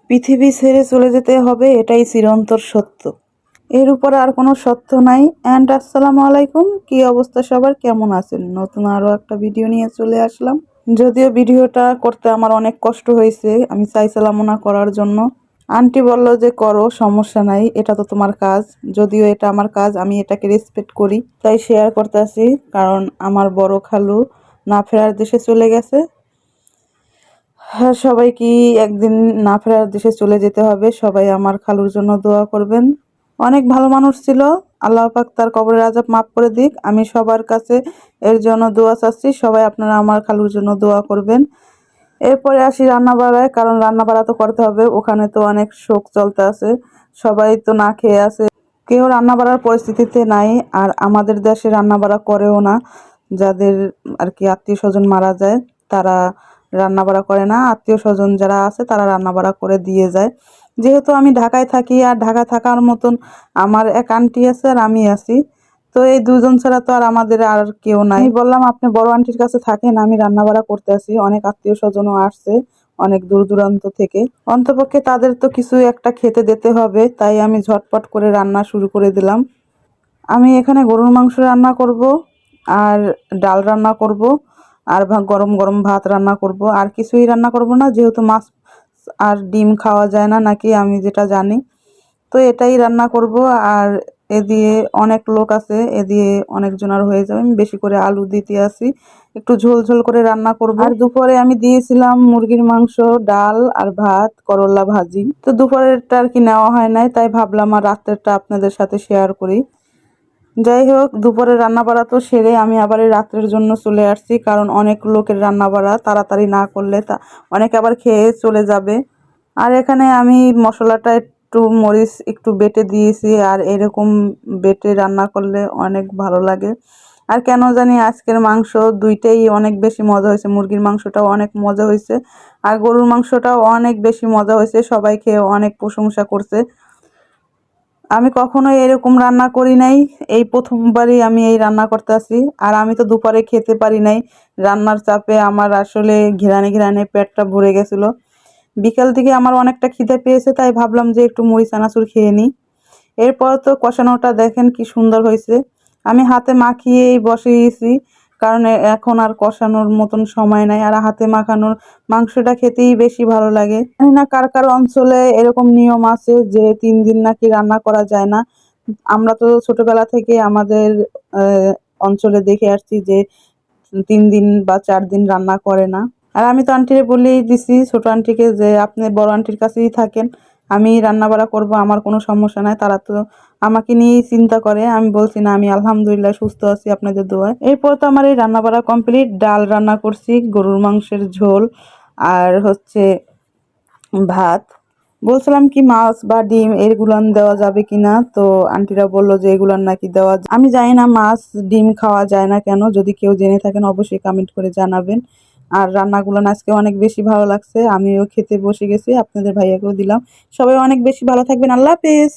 পৃথিবী ছেড়ে চলে যেতে হবে, এটাই চিরন্তর সত্য। এর উপরে আর কোনো সত্য নাই। অ্যান্ড আসসালামু আলাইকুম, কি অবস্থা সবার, কেমন আছেন? নতুন আরও একটা ভিডিও নিয়ে চলে আসলাম। যদিও ভিডিওটা করতে আমার অনেক কষ্ট হয়েছে, আমি চাইছিলাম না করার জন্য। আন্টি বলল যে করো, সমস্যা নাই, এটা তো তোমার কাজ। যদিও এটা আমার কাজ, আমি এটাকে রেসপেক্ট করি, তাই শেয়ার করতেছি। কারণ আমার বড় খালু না ফেরার দেশে চলে গেছে। হ্যাঁ, সবাই কি একদিন না ফেরার দেশে চলে যেতে হবে। সবাই আমার খালুর জন্য দোয়া করবেন। অনেক ভালো মানুষ ছিল, আল্লাহ পাক তার কবরের আযাব মাফ করে দিক। আমি সবার কাছে এর জন্য দোয়া চাচ্ছি। সবাই আপনারা আমার খালুর জন্য দোয়া করবেন। এরপরে আসি রান্না বাড়ায়, কারণ রান্না বাড়া তো করতে হবে। ওখানে তো অনেক শোক চলতে আছে, সবাই তো না খেয়ে আছে, কেউ রান্না বাড়ার পরিস্থিতিতে নাই। আর আমাদের দেশে রান্না বাড়া করেও না। যাদের আর কি আত্মীয় স্বজন মারা যায়, তারা রান্না বাড়া করে না। আত্মীয় স্বজন যারা আছে তারা রান্না বাড়া করে দিয়ে যায়। যেহেতু আমি ঢাকায় থাকি, আর ঢাকায় থাকার মতন আমার এক আন্টি আছে আর আমি আছি, তো এই দুজন ছাড়া তো আর আমাদের আর কেউ নাই। আমি বললাম আপনি বড় আন্টির কাছে থাকেন, আমি রান্না বাড়া করতে আসি। অনেক আত্মীয় স্বজনও আসছে অনেক দূর দূরান্ত থেকে, অন্তপক্ষে তাদের তো কিছু একটা খেতে দিতে হবে। তাই আমি ঝটপট করে রান্না শুরু করে দিলাম। আমি এখানে গরুর মাংস রান্না করব, আর ডাল রান্না করব, আর গরম গরম ভাত রান্না করব। আর কিছুই রান্না করব না, যেহেতু মাছ আর ডিম খাওয়া যায় না নাকি, আমি যেটা জানি। তো এটাই রান্না করব। আর এ দিয়ে অনেক লোক আছে, এ দিয়ে অনেকজনের হয়ে যাবে। আমি বেশি করে আলু দিতে আসি, একটু ঝোল ঝোল করে রান্না করব। আর দুপুরে আমি দিয়েছিলাম মুরগির মাংস, ডাল আর ভাত, করলা ভাজি। তো দুপুরেরটা আর কি নেওয়া হয় নাই, তাই ভাবলাম আর রাত্রেরটা আপনাদের সাথে শেয়ার করি। যাই হোক, দুপুরে রান্না বাড়া তো সেরে আমি আবার এই রাত্রের জন্য চলে আসছি। কারণ অনেক লোকের রান্না বাড়া তাড়াতাড়ি না করলে তা অনেকে আবার খেয়ে চলে যাবে। আর এখানে আমি মশলাটা একটু মরিচ একটু বেটে দিয়েছি, আর এরকম বেটে রান্না করলে অনেক ভালো লাগে। আর কেন জানি আজকের মাংস দুইটাই অনেক বেশি মজা হয়েছে। মুরগির মাংসটাও অনেক মজা হয়েছে, আর গরুর মাংসটাও অনেক বেশি মজা হয়েছে। সবাই খেয়ে অনেক প্রশংসা করছে। আমি কখনো এরকম রান্না করি নাই, এই প্রথমবারই আমি এই রান্না করতেছি। আর আমি তো দুপুরে খেতে পারি নাই, রান্নার চাপে আমার আসলে ঘিরানে ঘিরানে পেটটা ভরে গেছিল। বিকাল থেকে আমার অনেকটা খিদে পেয়েছে, তাই ভাবলাম যে একটু মুড়ি চানাচুর খেয়ে নিই। এরপর তো কষানোটা দেখেন কি সুন্দর হয়েছে। আমি হাতে মাখিয়েই বসিয়েছি, কারণ এখন আর কষানোর মতন সময় নাই। আর হাতে মাখানোর মাংসটা খেতেই বেশি ভালো লাগে। জানি না কার কার অঞ্চলে এরকম নিয়ম আছে যে 3 দিন নাকি রান্না করা যায় না। আমরা তো ছোটবেলা থেকে আমাদের অঞ্চলে দেখে আসছি যে 3 দিন বা 4 দিন রান্না করে না। আর আমি তো আন্টিরে বলেই দিছি, ছোট আন্টিকে, যে আপনি বড় আন্টির কাছেই থাকেন, আমি রান্না বাড়া করবো, আমার কোনো সমস্যা নাই। তারা তো আমাকে নিয়েই চিন্তা করে। আমি বলছি না, আমি আলহামদুলিল্লাহ সুস্থ আছি আপনাদের দোয়ায়। এরপর তো আমার এই রান্না বাড়া কমপ্লিট। ডাল রান্না করছি, গরুর মাংসের ঝোল, আর হচ্ছে ভাত। বলছিলাম কি মাছ বা ডিম এগুলান দেওয়া যাবে কিনা, তো আন্টিরা বললো যে এগুলান নাকি দেওয়া আমি জানি না মাছ ডিম খাওয়া যায় না কেন। যদি কেউ জেনে থাকেন অবশ্যই কমেন্ট করে জানাবেন। আর রান্নাগুলান আজকে অনেক বেশি ভালো লাগছে, আমিও খেতে বসে গেছি, আপনাদের ভাইয়াকেও দিলাম। সবাই অনেক বেশি ভালো থাকবেন, আল্লাহ হাফেজ।